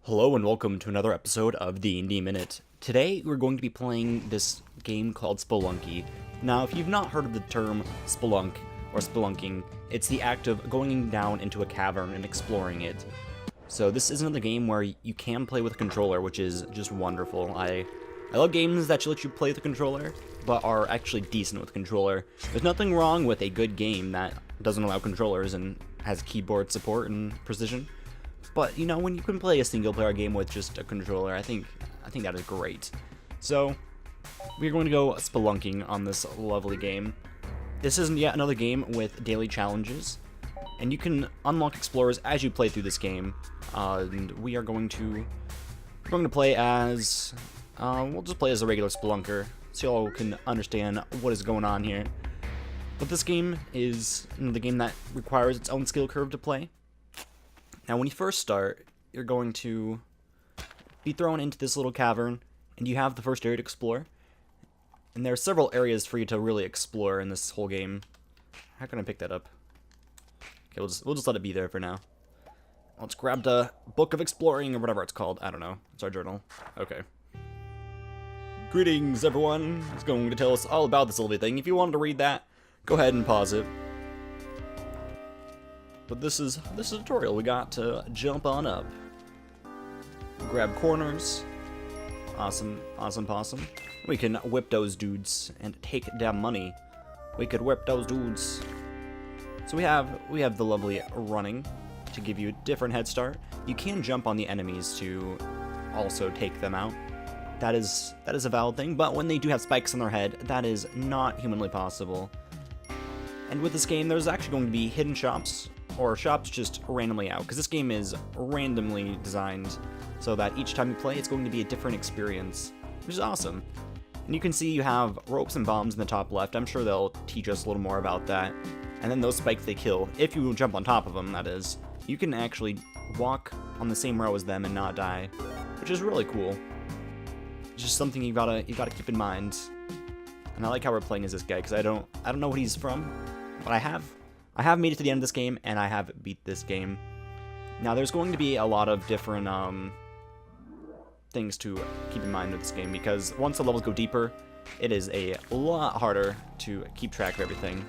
Hello and welcome to another episode of D&D Minute. Today we're going to be playing this game called Spelunky. Now, if you've not heard of the term spelunk or spelunking, it's the act of going down into a cavern and exploring it. So this is another game where you can play with a controller, which is just wonderful. I love games that let you play with a controller, but are actually decent with a controller. There's nothing wrong with a good game that doesn't allow controllers and has keyboard support and precision. But, you know, when you can play a single-player game with just a controller, I think that is great. So, we're going to go spelunking on this lovely game. This is yet another game with daily challenges, and you can unlock explorers as you play through this game. And we're going to play as, we'll just play as a regular spelunker, so y'all can understand what is going on here. But this game is the game that requires its own skill curve to play. Now, when you first start, you're going to be thrown into this little cavern, and you have the first area to explore. And there are several areas for you to really explore in this whole game. How can I pick that up? Okay, we'll just let it be there for now. Let's grab the Book of Exploring, or whatever it's called. I don't know. It's our journal. Okay. Greetings, everyone. It's going to tell us all about this lovely thing. If you wanted to read that, go ahead and pause it. But this is a tutorial. We got to jump on up, grab corners, awesome possum. We can whip those dudes and take down money. We could whip those dudes. So we have the lovely running to give you a different head start. You can jump on the enemies to also take them out. That is a valid thing. But when they do have spikes on their head, that is not humanly possible. And with this game, there's actually going to be hidden shops, or shops just randomly out, because this game is randomly designed so that each time you play, it's going to be a different experience, which is awesome. And you can see you have ropes and bombs in the top left. I'm sure they'll teach us a little more about that. And then those spikes they kill, if you jump on top of them, that is. You can actually walk on the same row as them and not die, which is really cool. It's just something you gotta keep in mind. And I like how we're playing as this guy, because I don't know what he's from, but I have made it to the end of this game, and I have beat this game. Now, there's going to be a lot of different things to keep in mind with this game, because once the levels go deeper, it is a lot harder to keep track of everything.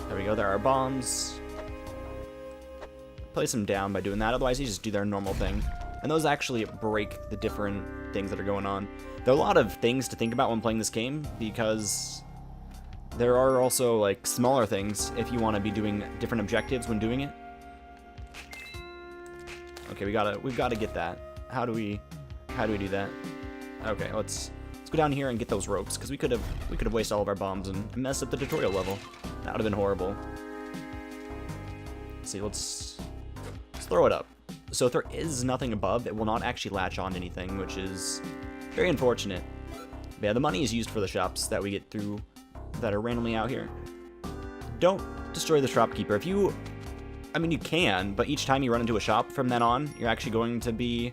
There we go, there are bombs. Place them down by doing that, otherwise you just do their normal thing. And those actually break the different things that are going on. There are a lot of things to think about when playing this game, because there are also, like, smaller things if you want to be doing different objectives when doing it. Okay, we've gotta get that. How do we do that? Okay, let's go down here and get those ropes, because we could have wasted all of our bombs and messed up the tutorial level. That would have been horrible. Let's see, let's throw it up. So if there is nothing above, it will not actually latch on to anything, which is very unfortunate. But yeah, the money is used for the shops that we get through that are randomly out here. Don't destroy the shopkeeper. You can, but each time you run into a shop from then on, you're actually going to be,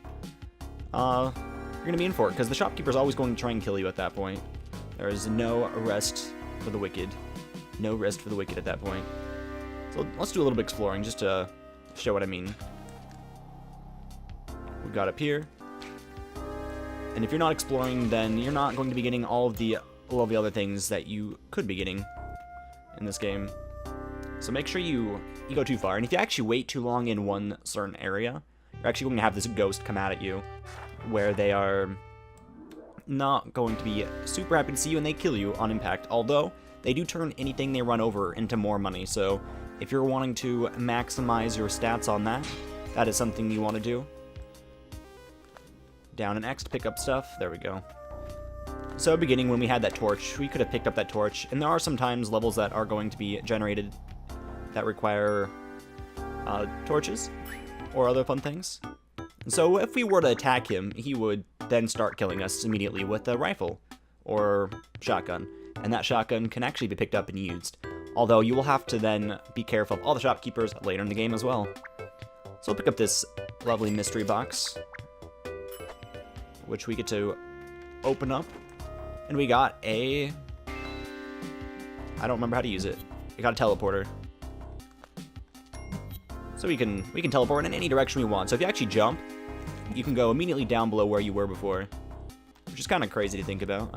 you're going to be in for it, because the shopkeeper is always going to try and kill you at that point. There is no rest for the wicked. No rest for the wicked at that point. So let's do a little bit of exploring, just to show what I mean. We've got up here. And if you're not exploring, then you're not going to be getting all of the other things that you could be getting in this game. So make sure you go too far. And if you actually wait too long in one certain area, you're actually going to have this ghost come out at you, where they are not going to be super happy to see you, and they kill you on impact. Although, they do turn anything they run over into more money. So if you're wanting to maximize your stats on that, that is something you want to do. Down and X to pick up stuff. There we go. So beginning, when we had that torch, we could have picked up that torch, and there are sometimes levels that are going to be generated that require torches or other fun things. So if we were to attack him, he would then start killing us immediately with a rifle or shotgun, and that shotgun can actually be picked up and used, although you will have to then be careful of all the shopkeepers later in the game as well. So we'll pick up this lovely mystery box, which we get to open up. And we got I don't remember how to use it. We got a teleporter. So we can teleport in any direction we want. So if you actually jump, you can go immediately down below where you were before, which is kind of crazy to think about.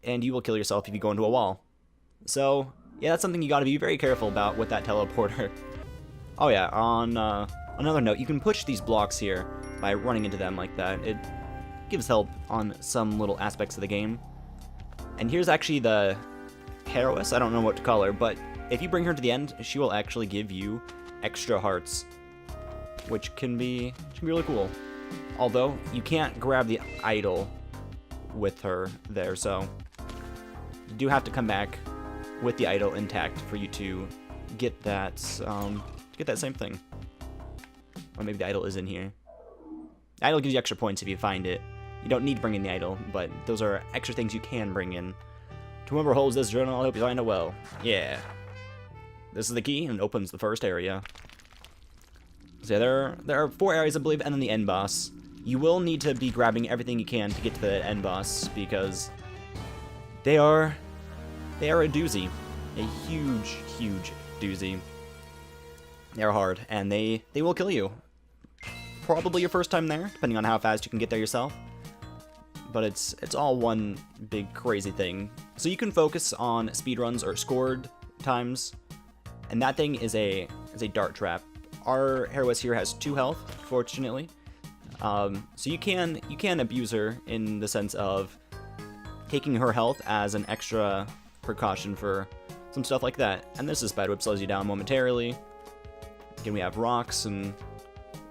And you will kill yourself if you go into a wall. So yeah, that's something you got to be very careful about with that teleporter. Oh yeah, on another note, you can push these blocks here by running into them like that. It gives help on some little aspects of the game. And here's actually the heroess. I don't know what to call her, but if you bring her to the end, she will actually give you extra hearts, which can be really cool. Although you can't grab the idol with her there, so you do have to come back with the idol intact for you to get that same thing. Or maybe the idol is in here. The idol gives you extra points if you find it. You don't need to bring in the idol, but those are extra things you can bring in. To whoever holds this journal, I hope you find it well. Yeah. This is the key, and opens the first area. So yeah, there are 4 areas, I believe, and then the end boss. You will need to be grabbing everything you can to get to the end boss, because they are a doozy. A huge, huge doozy. They're hard, and they will kill you. Probably your first time there, depending on how fast you can get there yourself. But it's all one big crazy thing. So you can focus on speedruns or scored times, and that thing is a dart trap. Our heroess here has 2 health, fortunately. So you can abuse her in the sense of taking her health as an extra precaution for some stuff like that. And this is Spiderweb slows you down momentarily. Again, we have rocks and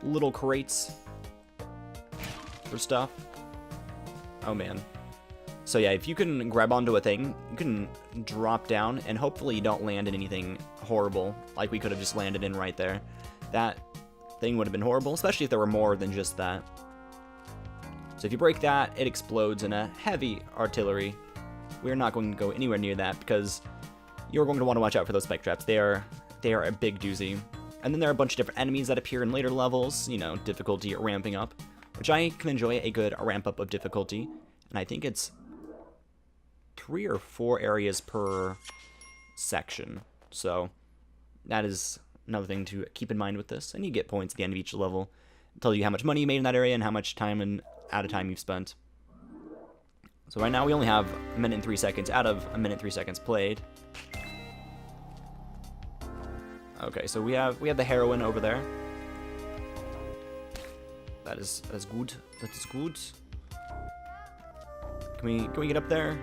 little crates for stuff. Oh man. So yeah, if you can grab onto a thing, you can drop down, and hopefully you don't land in anything horrible, like we could have just landed in right there. That thing would have been horrible, especially if there were more than just that. So if you break that, it explodes in a heavy artillery. We're not going to go anywhere near that, because you're going to want to watch out for those spike traps. They are a big doozy. And then there are a bunch of different enemies that appear in later levels, you know, difficulty ramping up, which I can enjoy a good ramp up of difficulty. And I think it's 3 or 4 areas per section. So that is another thing to keep in mind with this. And you get points at the end of each level. Tell you how much money you made in that area and how much time and out of time you've spent. So right now we only have 1 minute and 3 seconds out of 1 minute and 3 seconds played. Okay, so we have the heroine over there. That is good. That is good. Can we get up there?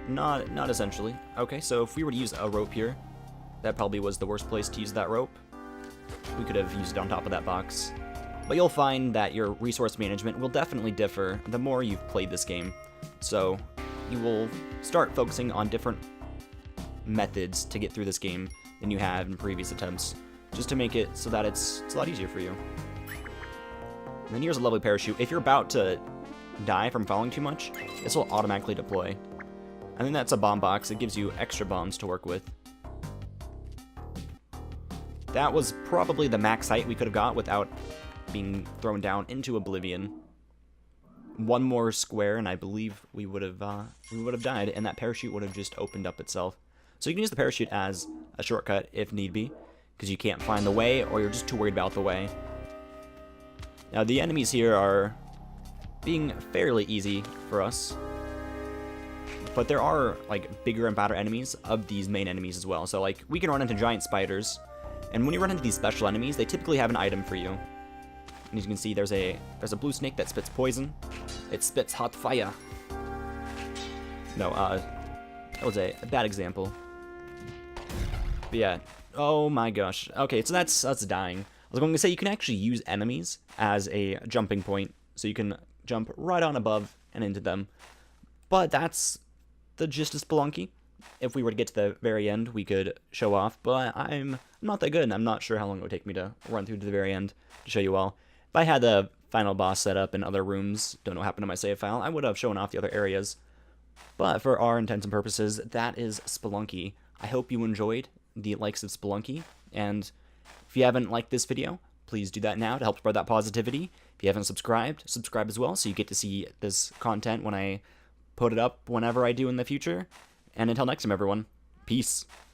Not essentially. Okay, so if we were to use a rope here, that probably was the worst place to use that rope. We could have used it on top of that box. But you'll find that your resource management will definitely differ the more you've played this game. So you will start focusing on different methods to get through this game than you have in previous attempts, just to make it so that it's a lot easier for you. And then here's a lovely parachute. If you're about to die from falling too much, this will automatically deploy. And then that's a bomb box. It gives you extra bombs to work with. That was probably the max height we could have got without being thrown down into oblivion. 1 more square, and I believe we would have died, and that parachute would have just opened up itself. So you can use the parachute as a shortcut if need be, because you can't find the way, or you're just too worried about the way. Now the enemies here are being fairly easy for us, but there are like bigger and badder enemies of these main enemies as well. So like we can run into giant spiders, and when you run into these special enemies, they typically have an item for you. And as you can see, there's a blue snake that spits poison. It spits hot fire. No, that was a bad example. But yeah, oh my gosh. Okay, so that's dying. I was going to say you can actually use enemies as a jumping point, so you can jump right on above and into them. But that's the gist of Spelunky. If we were to get to the very end, we could show off, but I'm not that good, and I'm not sure how long it would take me to run through to the very end to show you all. If I had the final boss set up in other rooms, don't know what happened to my save file, I would have shown off the other areas. But for our intents and purposes, that is Spelunky. I hope you enjoyed the likes of Spelunky, and if you haven't liked this video, please do that now to help spread that positivity. If you haven't subscribed, subscribe as well so you get to see this content when I put it up whenever I do in the future. And until next time, everyone, peace.